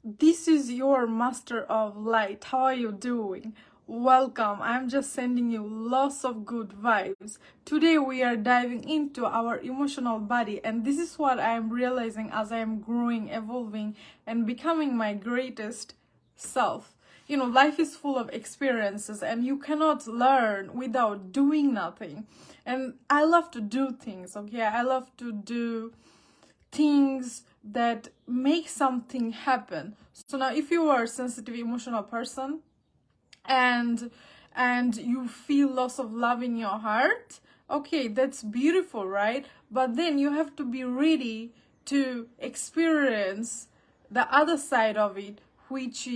This is your master of light. How are you doing? Welcome. I'm just sending you lots of good vibes. Today we are diving into our emotional body, and this is what I am realizing as I am growing, evolving, and becoming my greatest self. Life is full of experiences, and you cannot learn without doing nothing. And I love to do things, okay? I love to do things that make something happen. So now if you are a sensitive emotional person and you feel loss of love in your heart, okay, that's beautiful, right? But then you have to be ready to experience the other side of it, which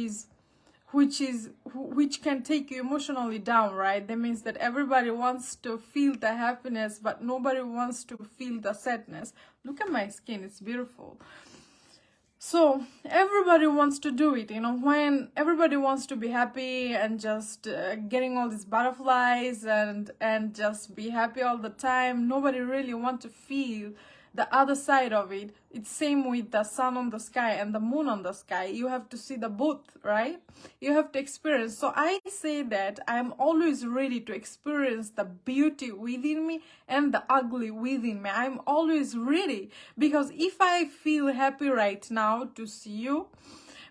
can take you emotionally down, right? That means that everybody wants to feel the happiness, but nobody wants to feel the sadness. Look at my skin, it's beautiful. So everybody wants to do it, when everybody wants to be happy and just getting all these butterflies and just be happy all the time. Nobody really want to feel the other side of it. It's same with the sun on the sky and the moon on the sky. You have to see the both, right? You have to experience. So I say that I'm always ready to experience the beauty within me and the ugly within me. I'm always ready, because if I feel happy right now to see you,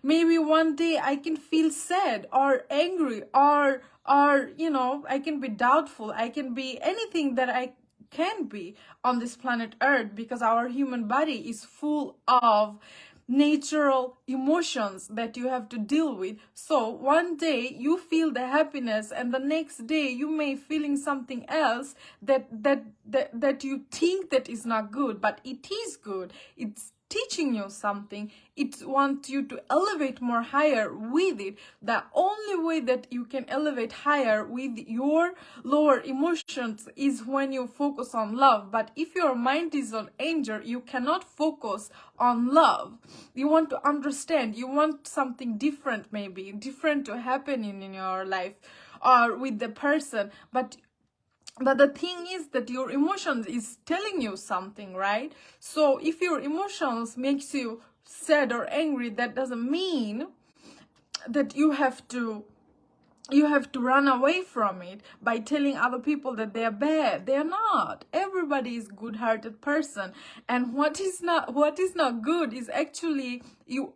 maybe one day I can feel sad or angry or I can be doubtful. I can be anything that I can be on this planet Earth, because our human body is full of natural emotions that you have to deal with. So one day you feel the happiness, and the next day you may feeling something else that you think that is not good, but it is good. It's teaching you something. It wants you to elevate more higher with it. The only way that you can elevate higher with your lower emotions is when you focus on love. But if your mind is on anger, you cannot focus on love. You want to understand, you want something different, maybe different to happen in your life or with the person, but the thing is that your emotions is telling you something, right? So if your emotions makes you sad or angry, that doesn't mean that you have to run away from it by telling other people that they are bad. They are not. Everybody is good-hearted person, and what is not good is actually you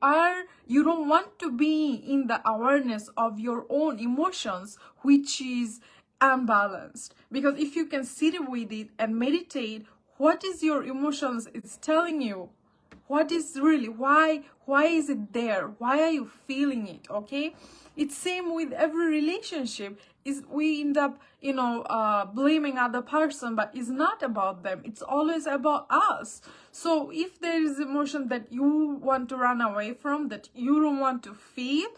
don't want to be in the awareness of your own emotions, which is unbalanced. Because if you can sit with it and meditate, what is your emotions is telling you, what is really, why is it there, why are you feeling it, okay? It's same with every relationship. Is we end up blaming other person, but it's not about them, it's always about us. So if there is emotion that you want to run away from, that you don't want to feel,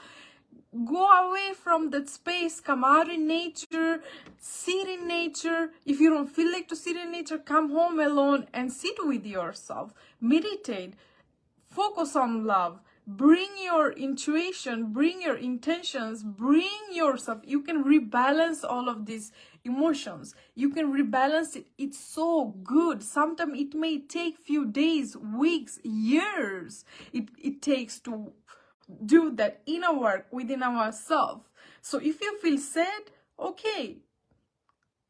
go away from that space, come out in nature, sit in nature. If you don't feel like to sit in nature, come home alone and sit with yourself, meditate, focus on love, bring your intuition, bring your intentions, bring yourself. You can rebalance all of these emotions. You can rebalance it. It's so good. Sometimes it may take few days, weeks, years. It takes to do that inner work within ourselves. So if you feel sad, okay,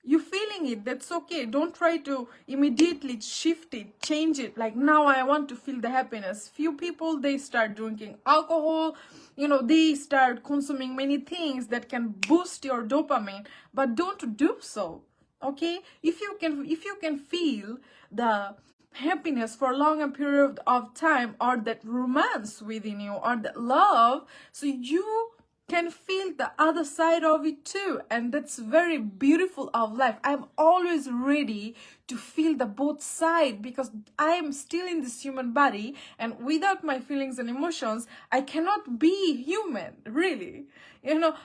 you're feeling it, that's okay. Don't try to immediately shift it, change it, like now I want to feel the happiness. Few people, they start drinking alcohol, they start consuming many things that can boost your dopamine, but don't do so, okay? If you can feel the happiness for a longer period of time, or that romance within you, or that love, so you can feel the other side of it too, and that's very beautiful of life. I'm always ready to feel the both side, because I am still in this human body, and without my feelings and emotions I cannot be human, really.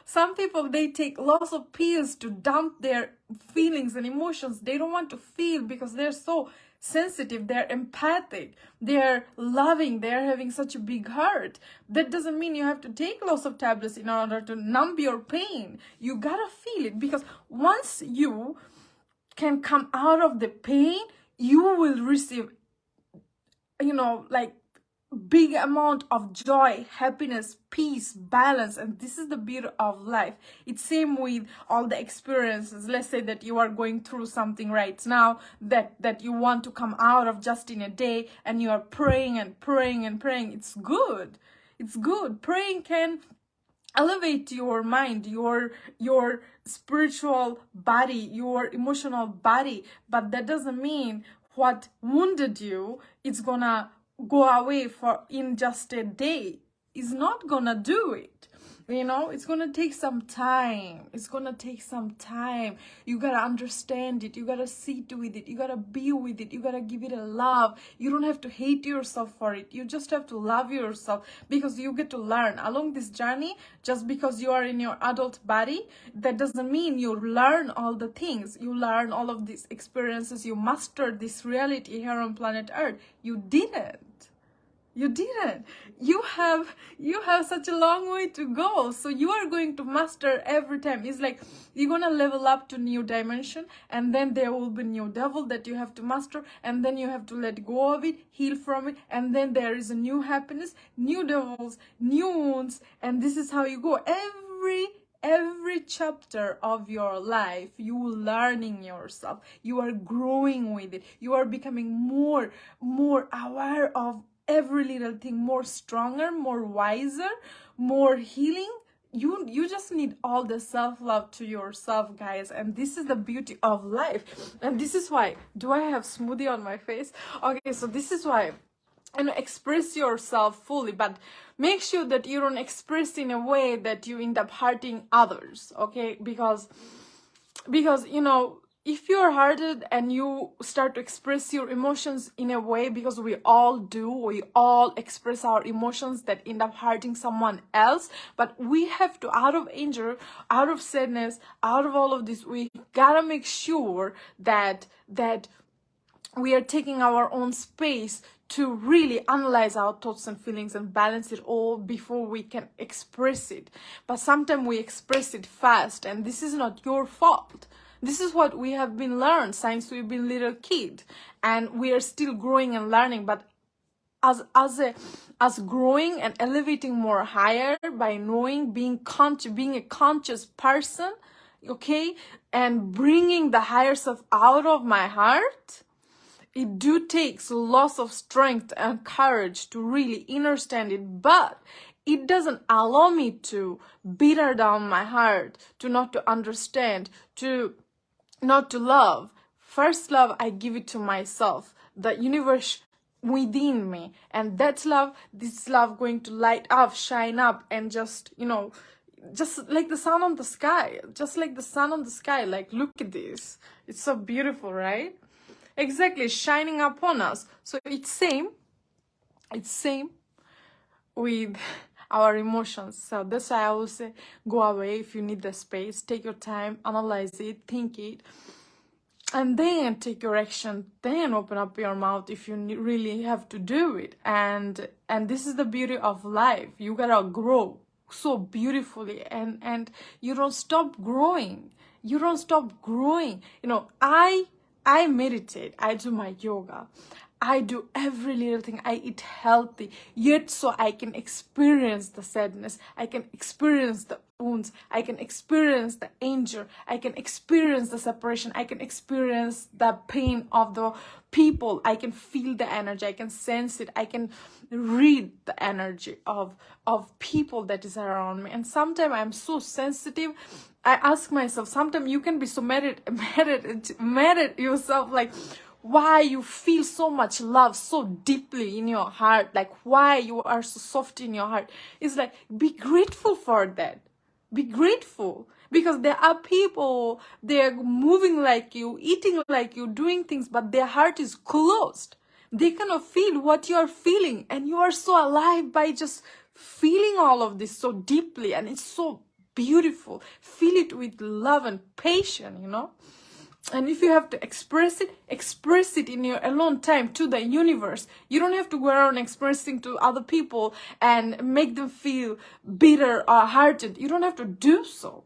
Some people, they take lots of pills to dump their feelings and emotions. They don't want to feel because they're so sensitive, they're empathic, they're loving, they're having such a big heart. That doesn't mean you have to take lots of tablets in order to numb your pain. You gotta feel it, because once you can come out of the pain, you will receive like big amount of joy, happiness, peace, balance. And this is the beauty of life. It's same with all the experiences. Let's say that you are going through something right now that you want to come out of just in a day, and you are praying and praying and praying. It's good. It's good. Praying can elevate your mind, your spiritual body, your emotional body, but that doesn't mean what wounded you it's gonna go away for in just a day. It's not gonna do it. You know, it's gonna take some time. It's gonna take some time. You gotta understand it. You gotta sit with it. You gotta be with it. You gotta give it a love. You don't have to hate yourself for it. You just have to love yourself, because you get to learn along this journey. Just because you are in your adult body, that doesn't mean you learn all the things. You learn all of these experiences. You mastered this reality here on planet Earth. You didn't. You didn't. You have such a long way to go. So you are going to master every time. It's like you're gonna level up to new dimension, and then there will be new devil that you have to master, and then you have to let go of it, heal from it, and then there is a new happiness, new devils, new wounds, and this is how you go. Every chapter of your life, you are learning yourself. You are growing with it. You are becoming more aware of every little thing, more stronger, more wiser, more healing. You just need all the self-love to yourself, guys, and this is the beauty of life. And this is why, do I have smoothie on my face? Okay, so this is why, and express yourself fully, but make sure that you don't express in a way that you end up hurting others. Okay, because you know, if you're hurted and you start to express your emotions in a way, because we all do, we all express our emotions that end up hurting someone else. But we have to, out of anger, out of sadness, out of all of this, we gotta make sure that we are taking our own space to really analyze our thoughts and feelings and balance it all before we can express it. But sometimes we express it fast, and this is not your fault. This is what we have been learned since we've been little kid, and we are still growing and learning. But as growing and elevating more higher by knowing, being a conscious person, okay, and bringing the higher self out of my heart, it do takes lots of strength and courage to really understand it, but it doesn't allow me to bitter down my heart, to not to understand, to not to love. First love, I give it to myself, the universe within me, and that's love, this love going to light up, shine up, and just, you know, just like the sun on the sky, just like the sun on the sky. Like, look at this, it's so beautiful, right? Exactly, shining upon us. So it's same with our emotions. So that's why I always say, go away if you need the space, take your time, analyze it, think it, and then take your action, then open up your mouth if you really have to do it. And this is the beauty of life. You gotta grow so beautifully, and you don't stop growing. You don't stop growing. You know, I meditate, I do my yoga, I do every little thing, I eat healthy, yet so I can experience the sadness, I can experience the wounds, I can experience the anger, I can experience the separation, I can experience the pain of the people, I can feel the energy, I can sense it, I can read the energy of people that is around me. And sometimes I'm so sensitive, I ask myself, sometimes you can be so mad at yourself, like, why you feel so much love so deeply in your heart, like why you are so soft in your heart. It's like, be grateful for that. Be grateful, because there are people, they're moving like you, eating like you, doing things, but their heart is closed. They cannot feel what you are feeling, and you are so alive by just feeling all of this so deeply, and it's so beautiful. Feel it with love and patience, you know. And if you have to express it in your alone time to the universe. You don't have to go around expressing to other people and make them feel bitter or hurted. You don't have to do so.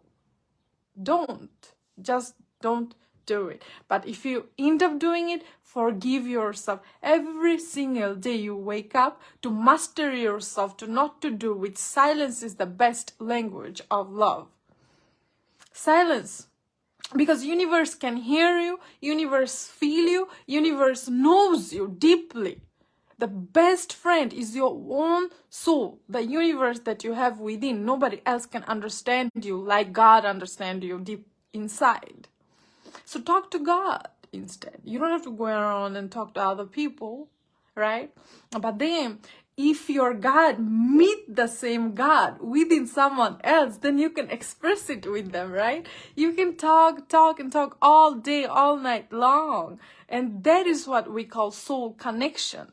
Don't. Just don't do it. But if you end up doing it, forgive yourself every single day you wake up, to master yourself, to not to do it. Silence is the best language of love. Silence. Because universe can hear you, universe feel you, universe knows you deeply. The best friend is your own soul, the universe that you have within. Nobody else can understand you like God understands you deep inside. So talk to God instead. You don't have to go around and talk to other people, right? But then, if your God meet the same God within someone else, then you can express it with them, right? You can talk and talk all day, all night long. And that is what we call soul connection,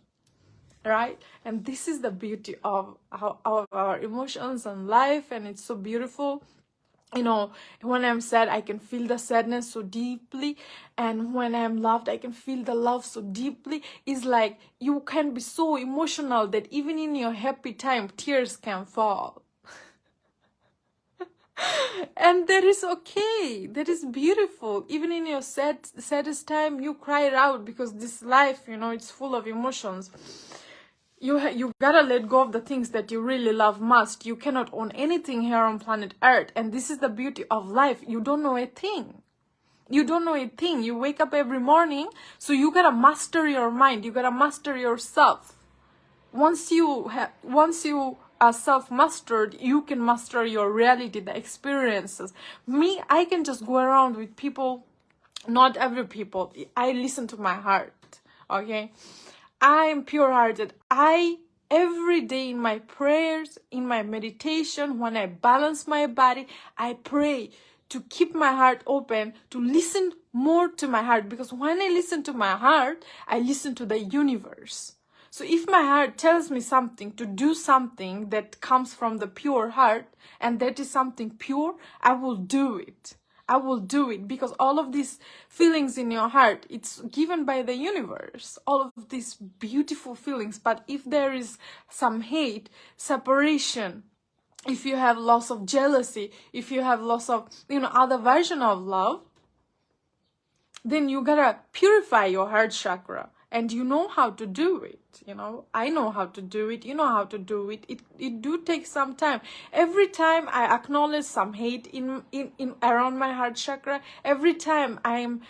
right? And this is the beauty of our emotions and life, and it's so beautiful. You know, when I'm sad, I can feel the sadness so deeply, and when I'm loved, I can feel the love so deeply. It's like you can be so emotional that even in your happy time, tears can fall. And that is okay. That is beautiful. Even in your saddest time, you cry it out, because this life, you know, it's full of emotions. You gotta let go of the things that you really love most. You cannot own anything here on planet Earth. And this is the beauty of life. You don't know a thing. You don't know a thing. You wake up every morning, so you gotta master your mind. You gotta master yourself. Once you are self-mastered, you can master your reality, the experiences. Me, I can just go around with people, not every people. I listen to my heart, okay? I am pure-hearted. Every day in my prayers, in my meditation, when I balance my body, I pray to keep my heart open, to listen more to my heart. Because when I listen to my heart, I listen to the universe. So if my heart tells me something, to do something that comes from the pure heart, and that is something pure, I will do it. I will do it, because all of these feelings in your heart, it's given by the universe, all of these beautiful feelings. But if there is some hate, separation, if you have loss of jealousy, if you have loss of, other version of love, then you gotta purify your heart chakra. And you know how to do it, I know how to do it, you know how to do it. It do take some time. Every time I acknowledge some hate in around my heart chakra, every time I'm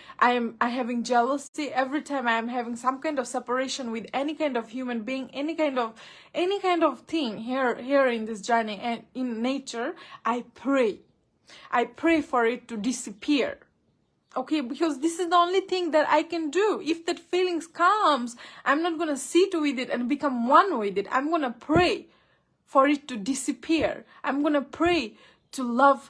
having jealousy, every time I'm having some kind of separation with any kind of human being, any kind of thing here in this journey and in nature, I pray for it to disappear. Okay, because this is the only thing that I can do. If that feelings comes, I'm not going to sit with it and become one with it. I'm going to pray for it to disappear. I'm going to pray to love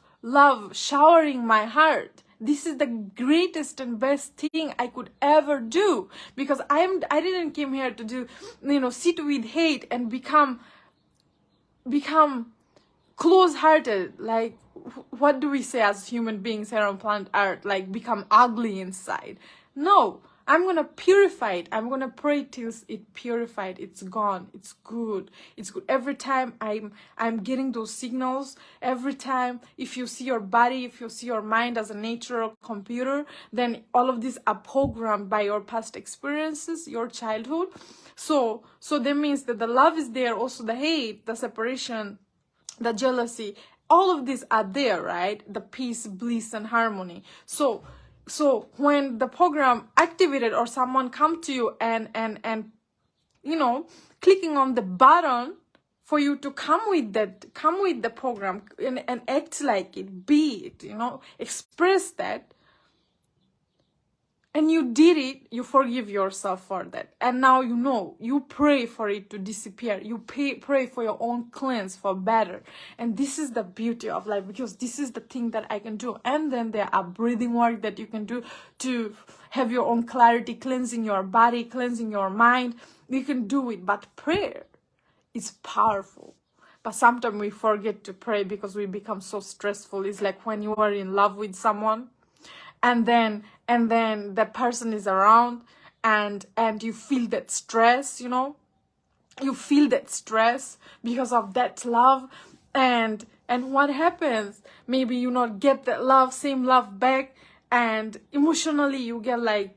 showering my heart. This is the greatest and best thing I could ever do, because I didn't came here to do, sit with hate and become close-hearted. Like, what do we say as human beings here on planet Earth? Like, become ugly inside. No, I'm gonna purify it. I'm gonna pray till it purified. It's gone. It's good. It's good. Every time I'm getting those signals, every time, if you see your body, if you see your mind as a natural computer, then all of these are programmed by your past experiences, your childhood. So that means that the love is there, also the hate, the separation, the jealousy, all of these are there, right? The peace, bliss, and harmony. So when the program activated, or someone come to you and clicking on the button for you to come with the program and act like it, be it, express that, and you did it, you forgive yourself for that. And now you pray for it to disappear. You pray for your own cleanse, for better. And this is the beauty of life, because this is the thing that I can do. And then there are breathing work that you can do to have your own clarity, cleansing your body, cleansing your mind. You can do it, but prayer is powerful. But sometimes we forget to pray because we become so stressful. It's like when you are in love with someone, and then the person is around, and you feel that stress, you feel that stress because of that love, and what happens, maybe you not get that same love back, and emotionally you get like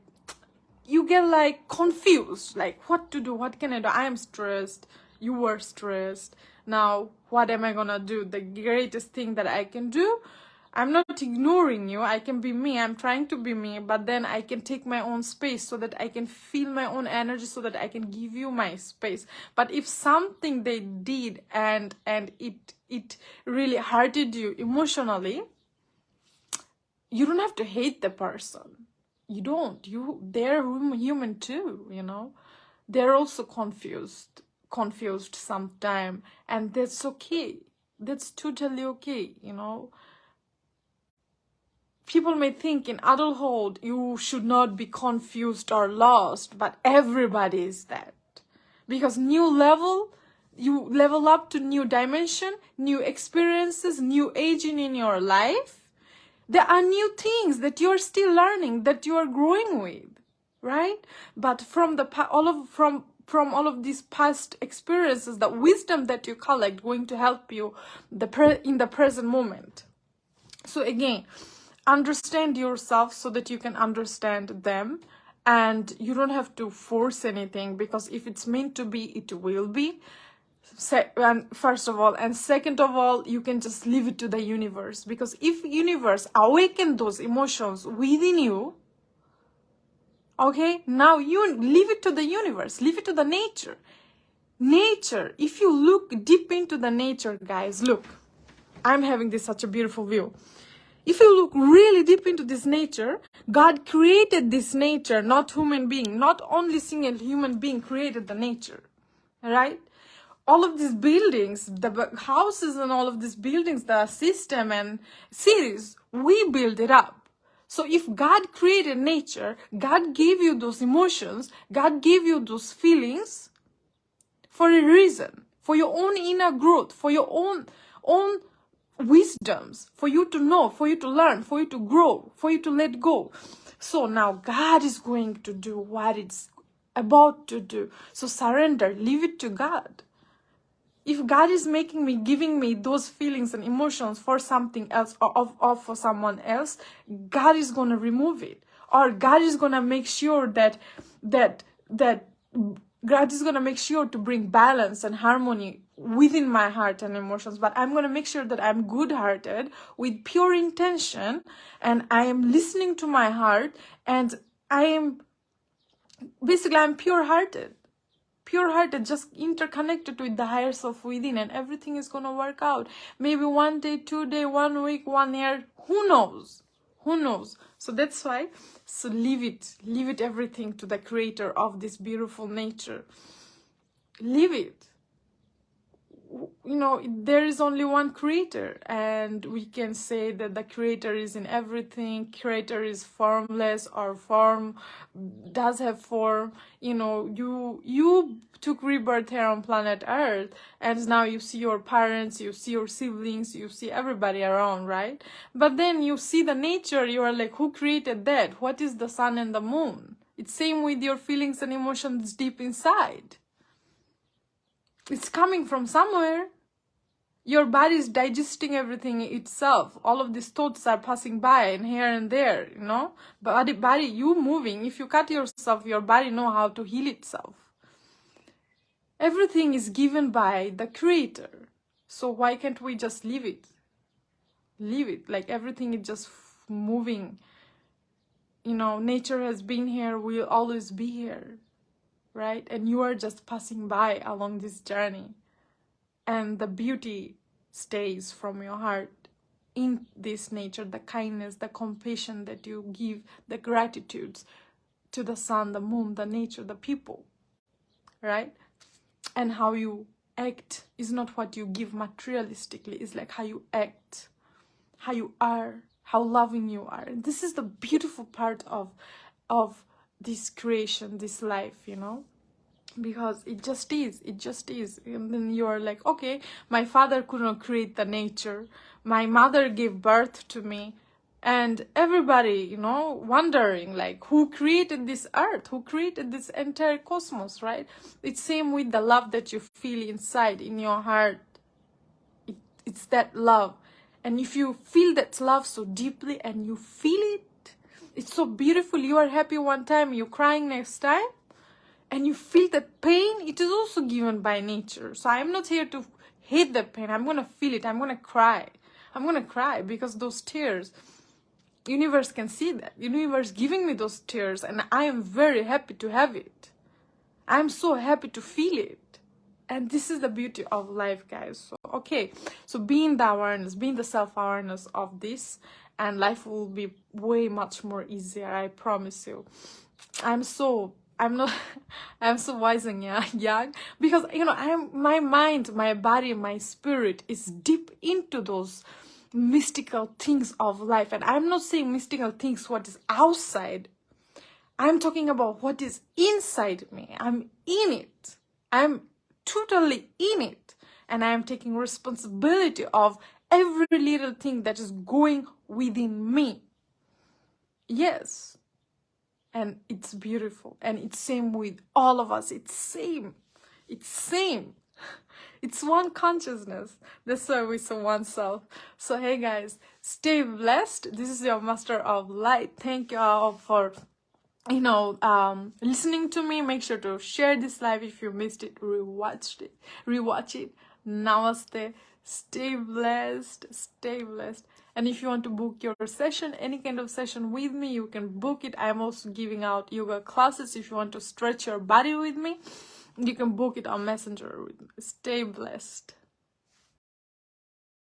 confused, like what to do, what can I do? I am stressed, you were stressed, now what am I gonna do? The greatest thing that I can do, I'm not ignoring you, I can be me, I'm trying to be me, but then I can take my own space so that I can feel my own energy, so that I can give you my space. But if something they did and it really hurted you emotionally, you don't have to hate the person. You don't. They're human too, you know. They're also confused sometime, and that's okay. That's totally okay, you know. People may think in adulthood you should not be confused or lost, but everybody is that. Because you level up to new dimension, new experiences, new aging in your life. There are new things that you're still learning, that you are growing with, right? But from all of these past experiences, the wisdom that you collect going to help you in the present moment. So again, understand yourself so that you can understand them, and you don't have to force anything, because if it's meant to be, it will be. And first of all, and second of all, you can just leave it to the universe, because if universe awaken those emotions within you, okay, now you leave it to the universe, leave it to the nature. If you look deep into the nature, guys, look, I'm having this such a beautiful view. If you look really deep into this nature, God created this nature, not human being. Not only single human being created the nature, right? All of these buildings, the houses and all of these buildings, the system and cities, we build it up. So if God created nature, God gave you those emotions, God gave you those feelings for a reason, for your own inner growth, for your own wisdoms, for you to know, for you to learn, for you to grow, for you to let go. So now God is going to do what it's about to do. So surrender, leave it to God. If God is giving me those feelings and emotions for something else, or for someone else, God is going to remove it. Or God is going to make sure that God is going to make sure to bring balance and harmony within my heart and emotions. But I'm going to make sure that I'm good-hearted with pure intention, and I am listening to my heart, and I'm pure-hearted, just interconnected with the higher self within, and everything is going to work out. Maybe 1 day, 2 days, 1 week, 1 year, who knows? So that's why, so leave it everything to the creator of this beautiful nature. Leave it. You know, there is only one creator, and we can say that the creator is in everything. Creator is formless, or form does have form. You know, you took rebirth here on planet Earth, and now you see your parents, you see your siblings, you see everybody around, right? But then you see the nature, you are like, who created that? What is the sun and the moon? It's same with your feelings and emotions deep inside. It's coming from somewhere. Your body is digesting everything itself. All of these thoughts are passing by and here and there, you know. Body, you moving. If you cut yourself, your body know how to heal itself. Everything is given by the creator. So why can't we just leave it? Leave it. Like everything is just moving. You know, nature has been here, will always be here. Right? And you are just passing by along this journey. And the beauty stays from your heart in this nature, the kindness, the compassion that you give, the gratitudes to the sun, the moon, the nature, the people, right? And how you act is not what you give materialistically, it's like how you act, how you are, how loving you are. And this is the beautiful part of this creation, this life, you know. Because it just is. And then you're like, okay, my father couldn't create the nature, my mother gave birth to me, and everybody, you know, wondering like, who created this earth, who created this entire cosmos, right? It's same with the love that you feel inside in your heart. It's that love. And if you feel that love so deeply and you feel it, It's so beautiful. You are happy one time, you're crying next time, and you feel that pain. It is also given by nature. So I'm not here to hate the pain. I'm gonna feel it. I'm gonna cry. I'm gonna cry because those tears, universe can see that. Universe giving me those tears, and I am very happy to have it. I'm so happy to feel it. And this is the beauty of life, guys. So okay, so being the awareness, being the self-awareness of this, and life will be way much more easier, I promise you. I'm so wise and young because, you know, my mind, my body, my spirit is deep into those mystical things of life. And I'm not saying mystical things what is outside. I'm talking about what is inside me. I'm in it. I'm totally in it. And I'm taking responsibility of every little thing that is going within me. Yes. And it's beautiful. And it's same with all of us. It's same. It's same. It's one consciousness, the service of oneself. So hey guys, stay blessed. This is your Master of Light. Thank you all for, you know, listening to me. Make sure to share this live if you missed it, rewatch it. Namaste. Stay blessed. Stay blessed. And if you want to book your session, any kind of session with me, you can book it. I'm also giving out yoga classes. If you want to stretch your body with me, you can book it on Messenger with me. Stay blessed.